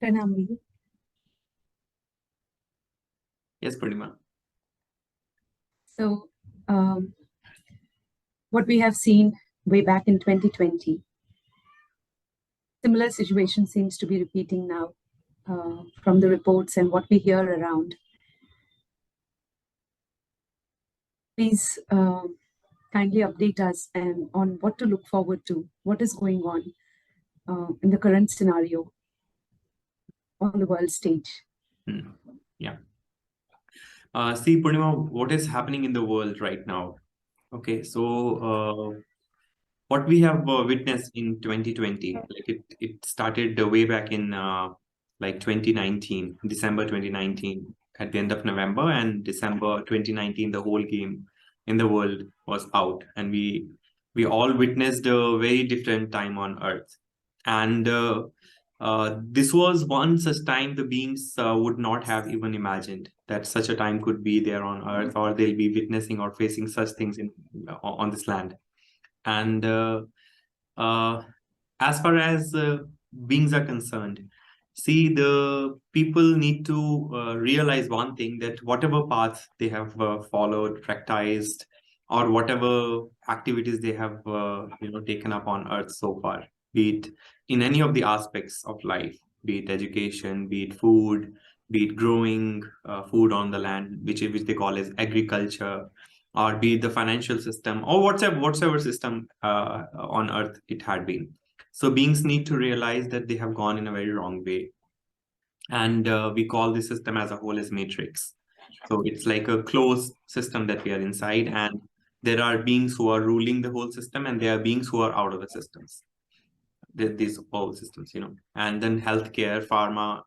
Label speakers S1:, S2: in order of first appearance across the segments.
S1: Pranam.
S2: Yes, Purnima.
S1: So, what we have seen way back in 2020, similar situation seems to be repeating now from the reports and what we hear around. Please kindly update us and on what to look forward to, what is going on in the current scenario on the world stage.
S2: Yeah. See, Purnima, what is happening in the world right now? Okay, so what we have witnessed in 2020, like it started way back in like 2019, December 2019, at the end of November, and December 2019, the whole game in the world was out, and we all witnessed a very different time on Earth. And this was one such time the beings would not have even imagined that such a time could be there on Earth, or they'll be witnessing or facing such things on this land. And as far as beings are concerned, see, the people need to realize one thing, that whatever path they have followed, practiced, or whatever activities they have taken up on Earth so far, be it in any of the aspects of life, be it education, be it food, be it growing food on the land, which they call as agriculture, or be it the financial system, or whatsoever system on Earth it had been. So beings need to realize that they have gone in a very wrong way. And we call this system as a whole as matrix. So it's like a closed system that we are inside, and there are beings who are ruling the whole system, and there are beings who are out of the systems. These all systems, and then healthcare, pharma,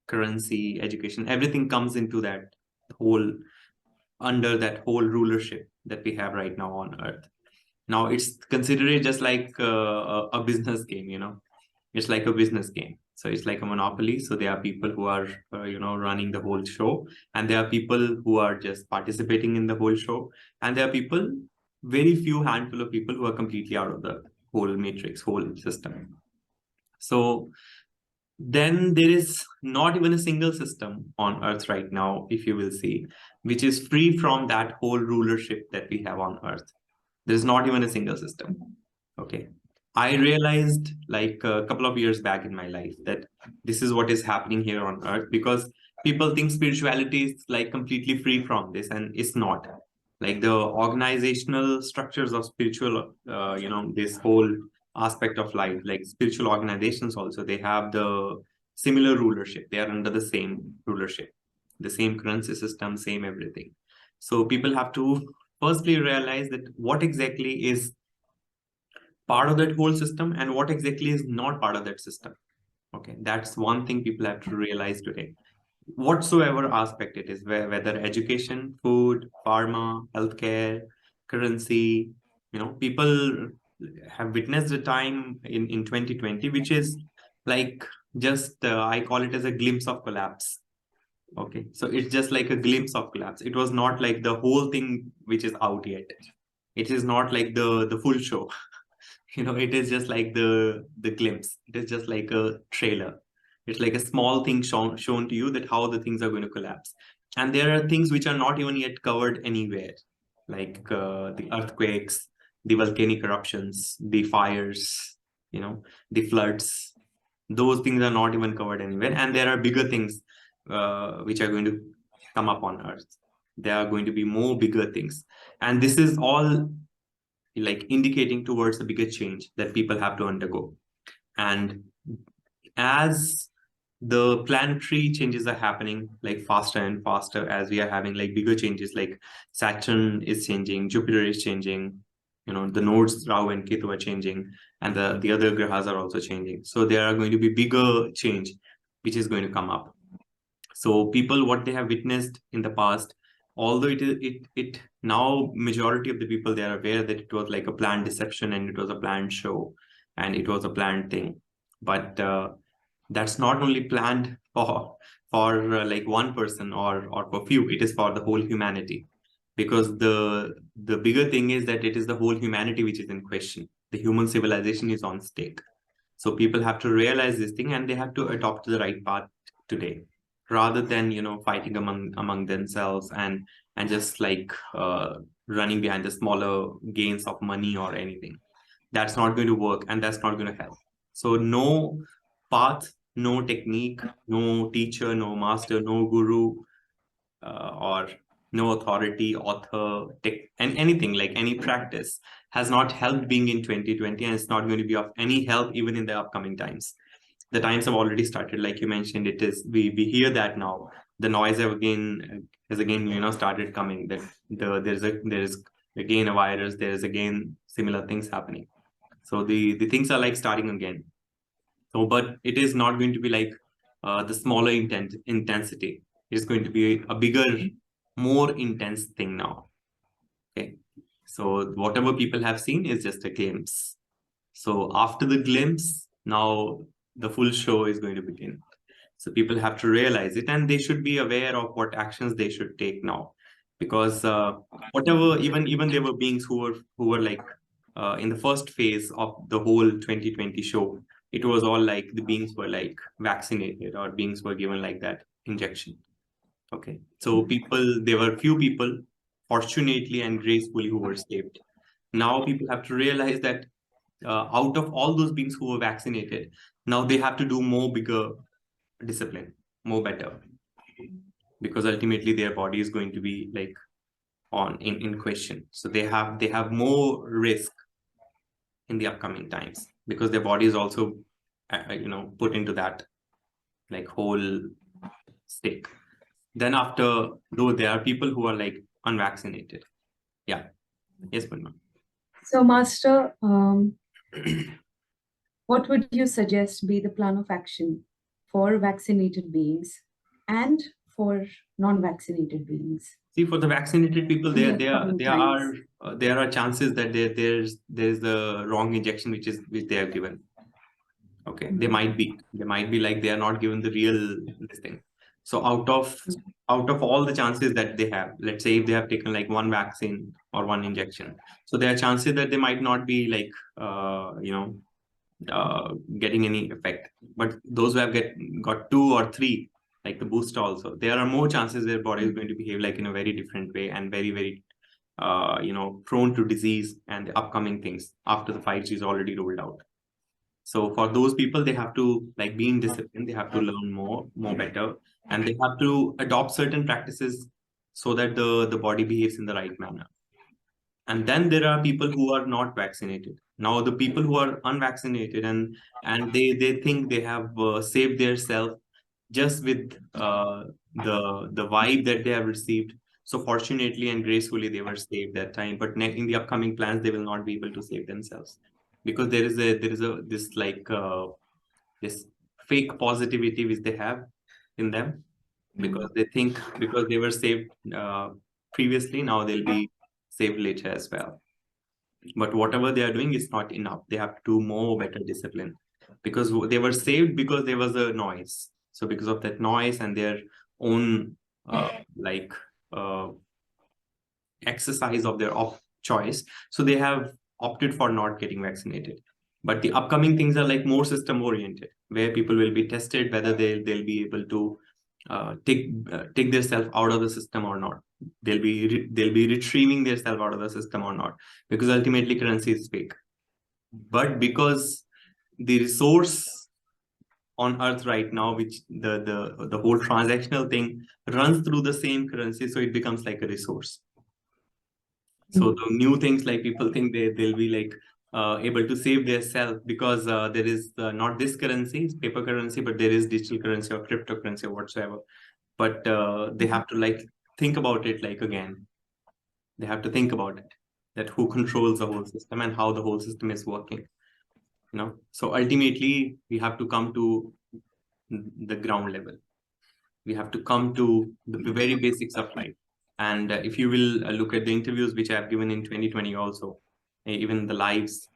S2: currency, education, everything comes into that whole, under that whole rulership that we have right now on Earth. Now it's considered just like a business game. It's like a business game. So it's like a monopoly. So there are people who are running the whole show, and there are people who are just participating in the whole show, and there are people, very few handful of people, who are completely out of the whole matrix, whole system. So then there is not even a single system on Earth right now, if you will see, which is free from that whole rulership that we have on Earth. There's not even a single system. Okay. I realized like a couple of years back in my life that this is what is happening here on Earth, because people think spirituality is like completely free from this, and it's not. Like the organizational structures of spiritual, this whole aspect of life, like spiritual organizations also, they have the similar rulership. They are under the same rulership, the same currency system, same everything. So people have to firstly realize that what exactly is part of that whole system and what exactly is not part of that system. Okay, that's one thing people have to realize today. Whatsoever aspect it is, whether education, food, pharma, healthcare, currency, people have witnessed a time in 2020, which is like just, I call it as a glimpse of collapse. Okay, so it's just like a glimpse of collapse. It was not like the whole thing which is out yet. It is not like the full show. It is just like the glimpse. It is just like a trailer. It's like a small thing shown to you, that how the things are going to collapse. And there are things which are not even yet covered anywhere, like the earthquakes, the volcanic eruptions, the fires, the floods. Those things are not even covered anywhere. And there are bigger things which are going to come up on Earth. There are going to be more bigger things. And this is all like indicating towards a bigger change that people have to undergo. And as the planetary changes are happening like faster and faster, as we are having like bigger changes, like Saturn is changing, Jupiter is changing, the nodes Rahu and Ketu are changing, and the other grahas are also changing. So there are going to be bigger change which is going to come up. So people, what they have witnessed in the past, although it now majority of the people, they are aware that it was like a planned deception, and it was a planned show, and it was a planned thing. But that's not only planned for like one person or for few. It is for the whole humanity, because the bigger thing is that it is the whole humanity which is in question. The human civilization is on stake. So people have to realize this thing, and they have to adopt the right path today, rather than fighting among themselves and just like running behind the smaller gains of money or anything. That's not going to work, and that's not going to help. So no path, no technique, no teacher, no master, no guru, or no authority, author, tech, and anything like any practice has not helped being in 2020, and it's not going to be of any help even in the upcoming times. The times have already started, like you mentioned. It is we hear that now. The noise has again started coming, that there's again a virus, there's again similar things happening. So the things are like starting again. So, but it is not going to be like the smaller intensity. It's going to be a bigger, more intense thing now. Okay. So whatever people have seen is just a glimpse. So after the glimpse, now the full show is going to begin. So people have to realize it, and they should be aware of what actions they should take now, because whatever, even there were beings who were like in the first phase of the whole 2020 show, it was all like the beings were like vaccinated, or beings were given like that injection. Okay, so there were few people, fortunately and gracefully, who were saved. Now people have to realize that out of all those beings who were vaccinated, now they have to do more bigger discipline, more better, because ultimately their body is going to be like in question. So they have more risk in the upcoming times, because their body is also put into that like whole stake. Then after, though, there are people who are like unvaccinated. Yeah. Yes, Punma.
S1: So, Master, what would you suggest be the plan of action for vaccinated beings and for non-vaccinated beings?
S2: See, for the vaccinated people,
S1: in the upcoming times?
S2: there are chances that there's the wrong injection which they are given. Okay, they might be like they are not given the real this thing. So out of all the chances that they have, let's say if they have taken like one vaccine or one injection, so there are chances that they might not be like getting any effect. But those who have got 2 or 3, like the booster also, there are more chances their body is going to behave like in a very different way, and very, very prone to disease and the upcoming things after the 5G is already rolled out. So for those people, they have to like be in discipline, they have to learn more better, and they have to adopt certain practices so that the body behaves in the right manner. And then there are people who are not vaccinated. Now the people who are unvaccinated, and they think they have saved their self just with the vibe that they have received. So fortunately and gracefully they were saved that time, but in the upcoming plans they will not be able to save themselves, because there is this like this fake positivity which they have in them, because they think because they were saved previously, now they'll be saved later as well. But whatever they are doing is not enough. They have to do more better discipline, because they were saved because there was a noise. So because of that noise and their own like exercise of their choice, so they have opted for not getting vaccinated. But the upcoming things are like more system oriented, where people will be tested whether they'll be able to take themselves out of the system or not. They'll be retrieving themselves out of the system or not, because ultimately currency is fake. But because the resource on earth right now, which the whole transactional thing runs through the same currency, so it becomes like a resource. So the new things, like people think they'll be like able to save their self, because there is not this currency, it's paper currency, but there is digital currency or cryptocurrency or whatsoever. But they have to like think about it like again. They have to think about it, that who controls the whole system and how the whole system is working. So ultimately we have to come to the ground level. We have to come to the very basics of life. And if you will look at the interviews which I have given in 2020 also, even the lives,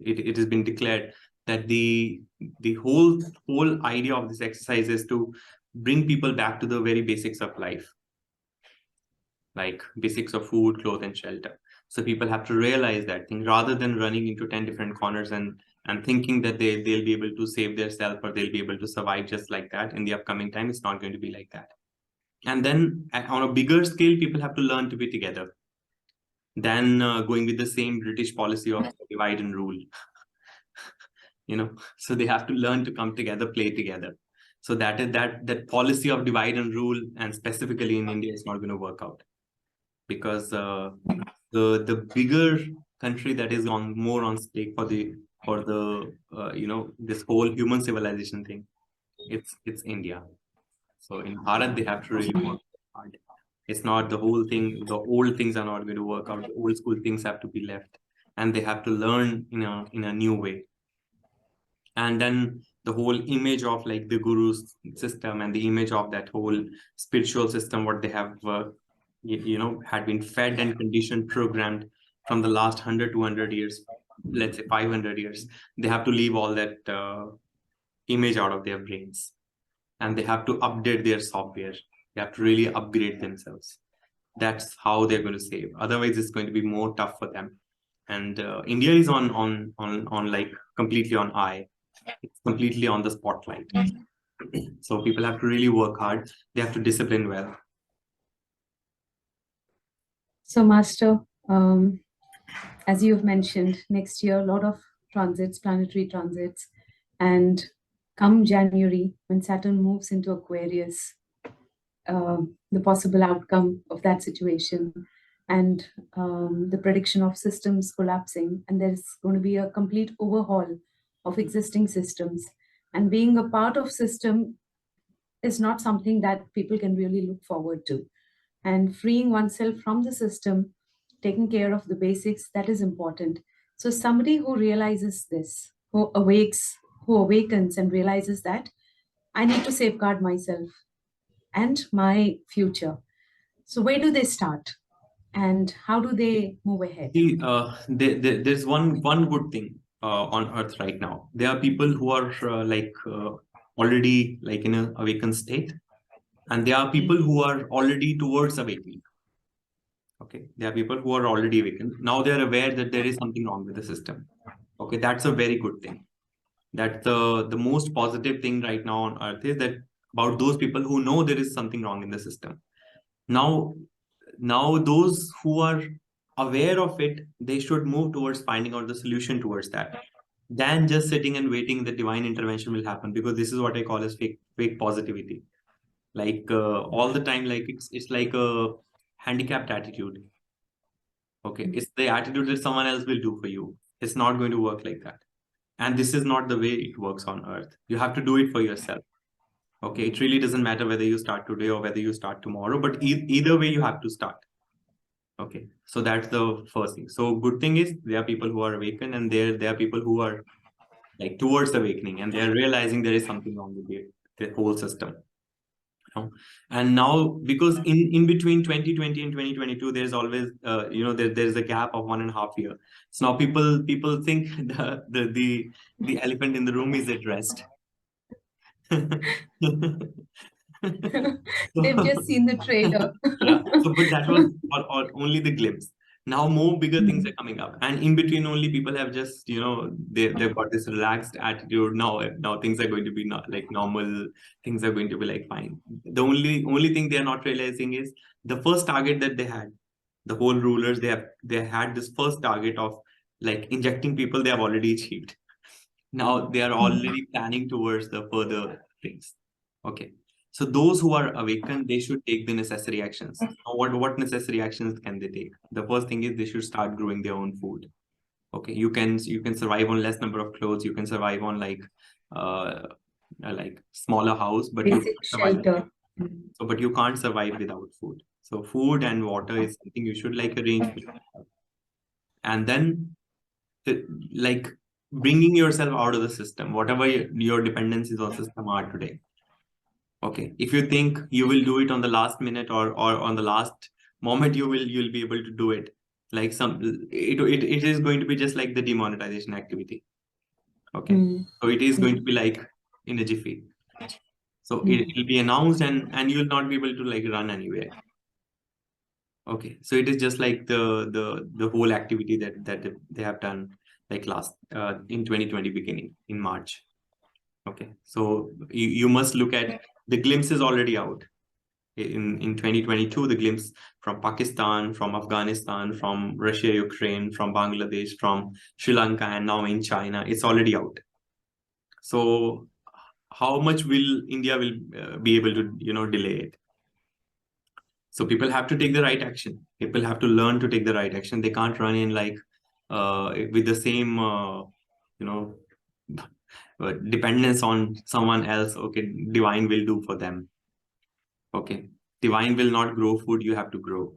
S2: it has been declared that the whole idea of this exercise is to bring people back to the very basics of life, like basics of food, clothes, and shelter. So people have to realize that thing, rather than running into 10 different corners and and thinking that they'll be able to save themselves or they'll be able to survive just like that in the upcoming time. It's not going to be like that. And then on a bigger scale, people have to learn to be together than going with the same British policy of divide and rule. So they have to learn to come together, play together. So that policy of divide and rule, and specifically in India, is not going to work out, because the bigger country that is more on stake for the this whole human civilization thing, it's India. So in Bharat, they have to really work hard. It's not the whole thing. The old things are not going to work out. The old school things have to be left, and they have to learn in a new way. And then the whole image of like the guru's system and the image of that whole spiritual system, what they have had been fed and conditioned, programmed from the last 100 200 years, let's say 500 years, they have to leave all that image out of their brains, and they have to update their software. They have to really upgrade themselves. That's how they're going to save. Otherwise, it's going to be more tough for them. And India is on like completely on eye. It's completely on the spotlight. So people have to really work hard. They have to discipline well.
S1: So, Master, as you've mentioned, next year, a lot of transits, planetary transits, and come January, when Saturn moves into Aquarius, the possible outcome of that situation, and the prediction of systems collapsing, and there's going to be a complete overhaul of existing systems. And being a part of system is not something that people can really look forward to. And freeing oneself from the system, taking care of the basics, that is important. So somebody who realizes this, who awakens and realizes that I need to safeguard myself and my future. So where do they start, and how do they move ahead?
S2: See, there's one good thing on Earth right now. There are people who are already like in an awakened state, and there are people who are already towards awakening. Okay, there are people who are already awakened. Now they are aware that there is something wrong with the system. Okay, that's a very good thing. That's the most positive thing right now on Earth, is that about those people who know there is something wrong in the system. Now those who are aware of it, they should move towards finding out the solution towards that, than just sitting and waiting the divine intervention will happen. Because this is what I call as fake positivity. Like all the time, like it's like a handicapped attitude. Okay, it's the attitude that someone else will do for you. It's not going to work like that. And this is not the way it works on Earth. You have to do it for yourself. Okay, it really doesn't matter whether you start today or whether you start tomorrow, but either way you have to start. Okay, so that's the first thing. So good thing is there are people who are awakened, and there are people who are like towards awakening, and they're realizing there is something wrong with the whole system. And now, because in between 2020 and 2022, there's always there's a gap of 1.5 years. So now people think the elephant in the room is at rest.
S1: They've just seen the trailer.
S2: Yeah. So, but that was only the glimpse. Now more bigger things are coming up, and in between only people have just they've got this relaxed attitude. Now things are going to be not like normal. Things are going to be like fine. The only thing they are not realizing is the first target that they had. The whole rulers, they had this first target of like injecting people. They have already achieved. Now they are already planning towards the further things. Okay. So those who are awakened, they should take the necessary actions. Now, what necessary actions can they take? The first thing is they should start growing their own food. Okay, you can survive on less number of clothes. You can survive on like smaller house, but you
S1: Basic
S2: can't survive.
S1: shelter.
S2: So, but you can't survive without food. So food and water is something you should like arrange for yourself. And then like bringing yourself out of the system, whatever your dependencies on system are today. Okay, if you think you will do it on the last minute or on the last moment, you'll be able to do it. Like it is going to be just like the demonetization activity. Okay, so it is going to be like in a jiffy. So it will be announced and you will not be able to like run anywhere. Okay, so it is just like the whole activity that they have done. like last in 2020 beginning in March. Okay, so you must look at the glimpse is already out. In 2022, the glimpse from Pakistan, from Afghanistan, from Russia, Ukraine, from Bangladesh, from Sri Lanka, and now in China, it's already out. So how much will India will be able to delay it? So people have to take the right action. People have to learn to take the right action. They can't run in like with the same dependence on someone else. Okay, divine will do for them. Okay, divine will not grow food, you have to grow,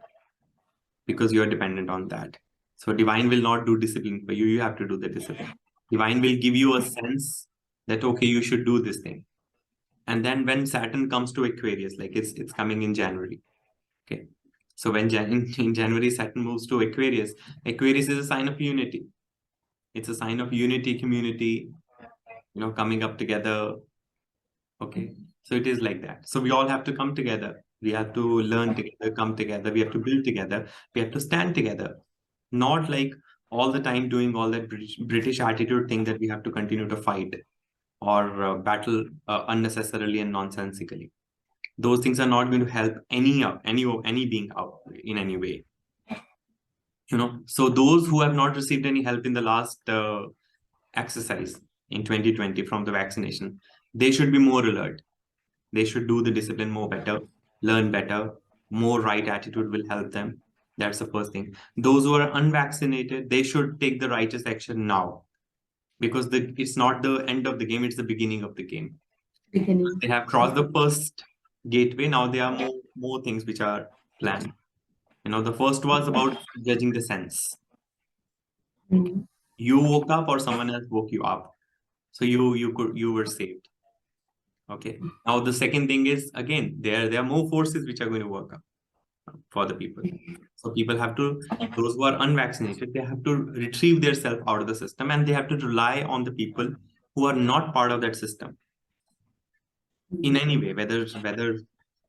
S2: because you are dependent on that. So divine will not do discipline for you, you have to do the discipline. Divine will give you a sense that okay, you should do this thing. And then when Saturn comes to Aquarius, like it's coming in January. Okay, so when in January Saturn moves to Aquarius, Aquarius is a sign of unity. It's a sign of unity, community, coming up together. Okay, so it is like that. So we all have to come together. We have to learn together, come together. We have to build together. We have to stand together. Not like all the time doing all that British attitude thing that we have to continue to fight or battle unnecessarily and nonsensically. Those things are not going to help any being out in any way. So those who have not received any help in the last exercise in 2020 from the vaccination, they should be more alert. They should do the discipline more better, learn better, more right attitude will help them. That's the first thing. Those who are unvaccinated, they should take the righteous action now, because it's not the end of the game, it's the beginning of the game. They have crossed the first gateway. Now there are more things which are planned. The first was about judging the sense. You woke up or someone else woke you up, so you were saved. Okay, now the second thing is, again, there are more forces which are going to work up for the people. So people have to, those who are unvaccinated, they have to retrieve themselves out of the system, and they have to rely on the people who are not part of that system in any way, whether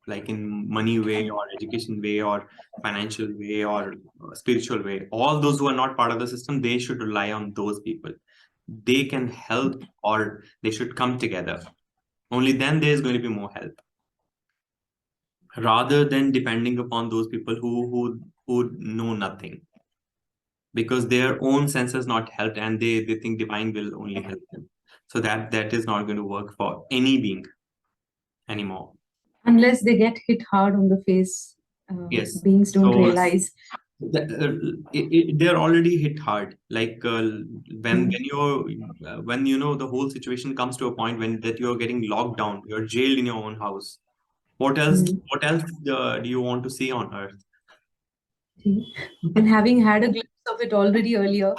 S2: like in money way or education way or financial way or spiritual way. All those who are not part of the system, they should rely on those people. They can help, or they should come together. Only then there's going to be more help, rather than depending upon those people who know nothing, because their own sense has not helped, and they think divine will only help them. So that is not going to work for any being anymore,
S1: unless they get hit hard on the face.
S2: Yes.
S1: Beings don't realize.
S2: They're already hit hard. Like when the whole situation comes to a point that you're getting locked down, you're jailed in your own house. What else do you want to see on earth?
S1: And having had a glimpse of it already earlier,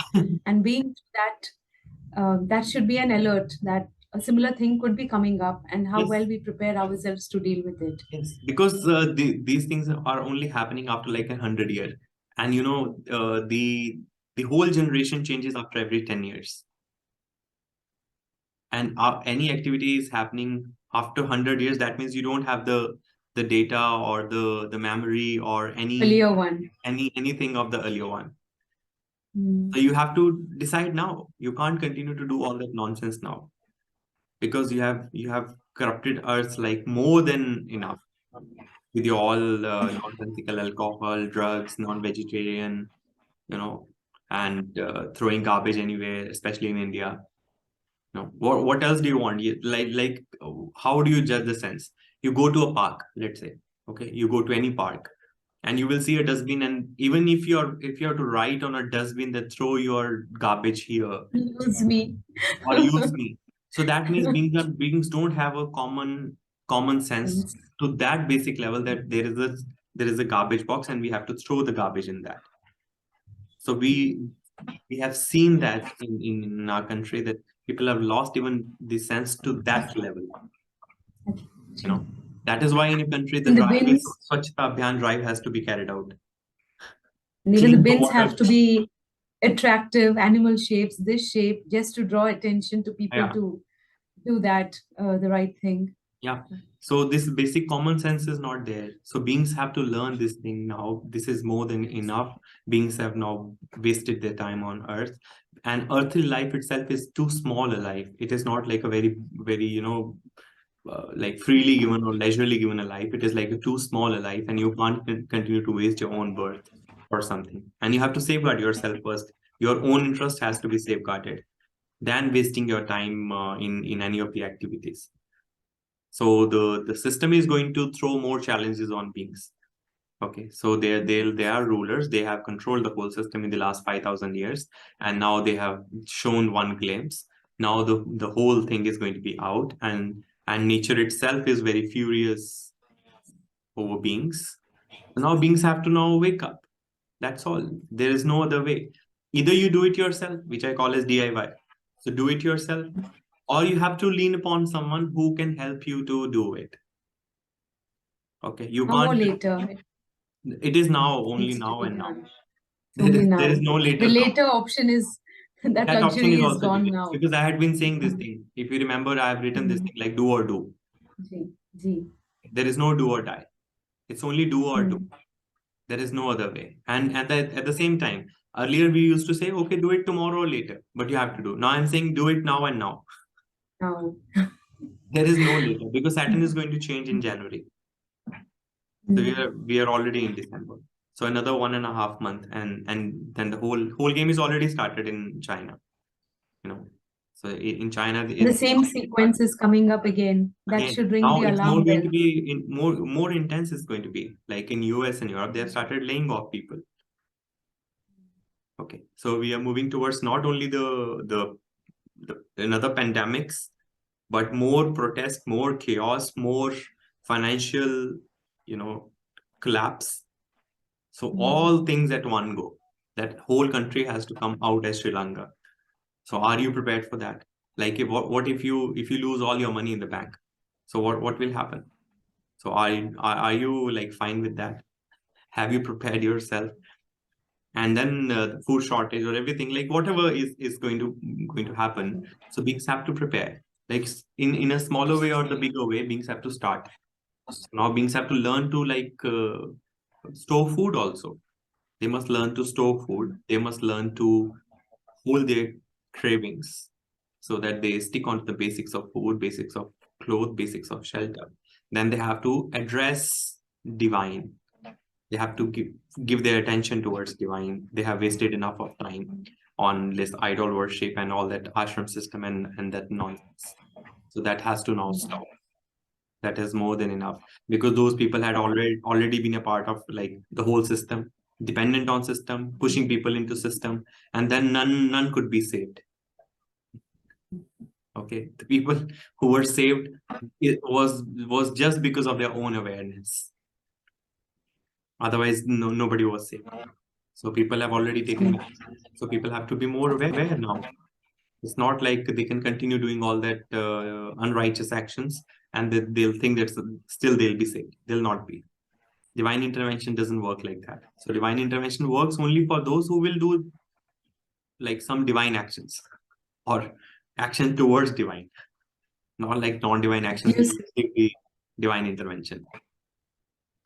S1: and being that should be an alert that a similar thing could be coming up, and how
S2: Yes.
S1: well we prepare ourselves to deal with it.
S2: Yes, because these things are only happening after like 100 years, and the whole generation changes after every 10 years, and any activity is happening after 100 years. That means you don't have the data or the memory or
S1: Earlier one.
S2: anything of the earlier one. So you have to decide now. You can't continue to do all that nonsense now, because you have corrupted earth like more than enough with your all nonsensical alcohol, drugs, non-vegetarian, and throwing garbage anywhere, especially in India. What else do you want? How do you judge the sense? You go to a park, let's say, okay, you go to any park, and you will see a dustbin, and even if you have to write on a dustbin that throw your garbage here,
S1: Use me.
S2: or use me. So that means beings don't have a common sense to that basic level, that there is a garbage box and we have to throw the garbage in that. So we have seen that in our country, that people have lost even the sense to that level. That is why in a country the Swachhata Abhiyan drive has to be carried out.
S1: And even the bins have to be attractive, animal shapes, this shape, just to draw attention to people to do that, the right thing.
S2: Yeah. So this basic common sense is not there. So beings have to learn this thing now. This is more than enough. Beings have now wasted their time on Earth. And earthly life itself is too small a life. It is not like a very, very, like freely given or leisurely given a life. It is like a too small a life, and you can't continue to waste your own birth or something. And you have to safeguard yourself first. Your own interest has to be safeguarded than wasting your time in any of the activities. So the system is going to throw more challenges on beings. Okay, so they are rulers. They have controlled the whole system in the last 5,000 years, and now they have shown one glimpse. Now the whole thing is going to be out, and nature itself is very furious over beings. Now beings have to now wake up. That's all. There is no other way. Either you do it yourself, which I call as DIY. So do it yourself, or you have to lean upon someone who can help you to do it. Okay, you
S1: Now or
S2: can't.
S1: later,
S2: It is now, only
S1: needs to
S2: now
S1: be
S2: and now.
S1: done.
S2: There
S1: Only
S2: there is
S1: now.
S2: no
S1: The
S2: later.
S1: later option is that
S2: That option
S1: luxury
S2: is
S1: is
S2: also
S1: gone
S2: given,
S1: now.
S2: because I had been saying this thing. If you remember, I have written this thing like do or do.
S1: Ji.
S2: There is no do or die. It's only do or do.
S1: Hmm.
S2: There is no other way. And at the same time, earlier we used to say, okay, do it tomorrow or later, but you have to do. Now I'm saying do it now and now.
S1: Now.
S2: There is no later, because Saturn is going to change in January. So we are already in December. So another 1.5 month, and then the whole game is already started in China. So in China,
S1: The same sequence is coming up again. That
S2: again,
S1: should ring
S2: now
S1: the
S2: it's more
S1: alarm
S2: going
S1: bell.
S2: to be more intense. It's going to be like in US and Europe, they have started laying off people. Okay, so we are moving towards not only the another pandemics, but more protest, more chaos, more financial, collapse. So all things at one go. That whole country has to come out as Sri Lanka. So are you prepared for that? Like, what if you lose all your money in the bank? So what will happen? So are you like fine with that? Have you prepared yourself? And then the food shortage or everything, like whatever is going to happen. So beings have to prepare, like in a smaller way or the bigger way. Beings have to start. Now beings have to learn to store food also. They must learn to store food. They must learn to hold their cravings so that they stick on to the basics of food, basics of clothes, basics of shelter. Then they have to address divine. They have to give their attention towards divine. They have wasted enough of time on this idol worship and all that ashram system and that nonsense. So that has to now stop. That is more than enough, because those people had already been a part of like the whole system, dependent on system, pushing people into system, and then none could be saved. Okay, the people who were saved, it was just because of their own awareness. Otherwise, nobody was saved. So people have already taken. So people have to be more aware now. It's not like they can continue doing all that unrighteous actions and that they'll think that still they'll be saved. They'll not be. Divine intervention doesn't work like that. So divine intervention works only for those who will do like some divine actions or action towards divine, not like non-divine actions. Divine intervention.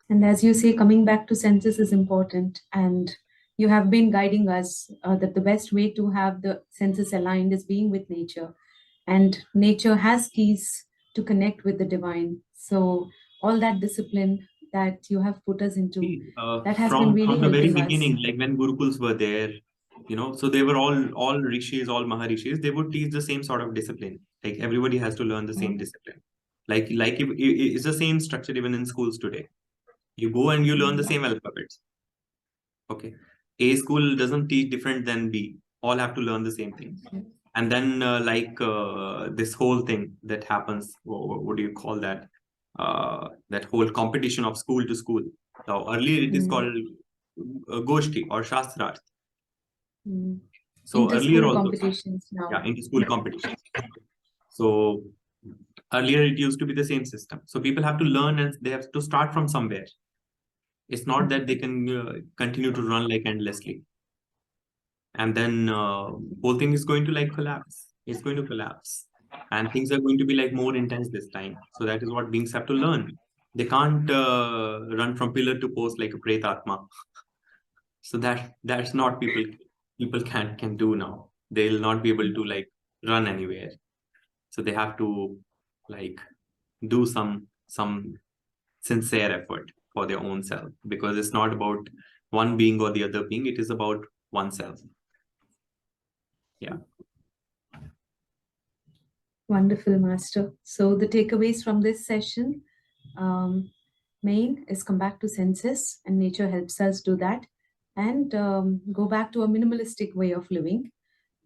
S1: And as you say, coming back to senses is important. And you have been guiding us that the best way to have the senses aligned is being with nature. And nature has keys to connect with the divine. So all that discipline that you have put us into, that has been really
S2: from the very
S1: helping us.
S2: beginning, like when Gurukuls were there, so they were all rishis, all maharishis. They would teach the same sort of discipline. Like everybody has to learn the same discipline. Like if it's the same structure even in schools today. You go and you learn the same alphabets. Okay, A school doesn't teach different than B. All have to learn the same thing. And then this whole thing that happens, what do you call that? That whole competition of school to school. Now earlier it is called Goshti or Shastrarth. So earlier also,
S1: competitions now.
S2: yeah, inter-school competitions. So earlier it used to be the same system. So people have to learn and they have to start from somewhere. It's not that they can continue to run like endlessly. And then whole thing is going to like collapse. It's going to collapse. and things are going to be like more intense this time. So that is what beings have to learn. They can't run from pillar to post like a pretatma. So that's not people can do now. They'll not be able to like run anywhere. So they have to like do some sincere effort for their own self, because it's not about one being or the other being, it is about oneself. Yeah.
S1: Wonderful, Master. So the takeaways from this session, main is come back to senses, and nature helps us do that, and go back to a minimalistic way of living,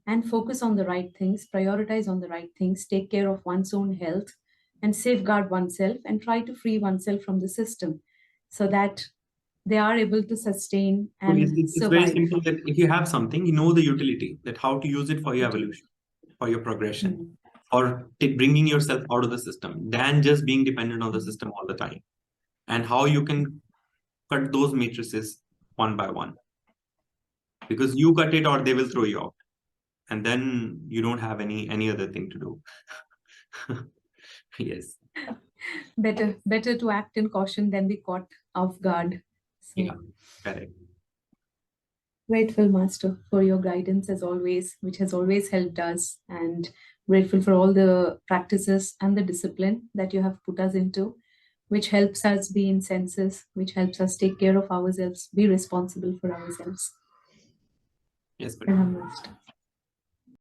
S1: and focus on the right things, prioritize on the right things, take care of one's own health, and safeguard oneself, and try to free oneself from the system so that they are able to sustain
S2: So
S1: and
S2: it's very
S1: survive.
S2: simple that if you have something, you know the utility, that how to use it for your
S1: Okay.
S2: evolution, for your progression,
S1: Mm.
S2: or bringing yourself out of the system, than just being dependent on the system all the time. And how you can cut those matrices one by one, because you cut it or they will throw you out, and then you don't have any other thing to do. Yes.
S1: Better to act in caution than be caught off guard. So,
S2: Yeah, correct.
S1: grateful, Master, for your guidance as always, which has always helped us, and grateful for all the practices and the discipline that you have put us into, which helps us be in senses, which helps us take care of ourselves, be responsible for ourselves.
S2: Yes, but
S1: Pranam, Master.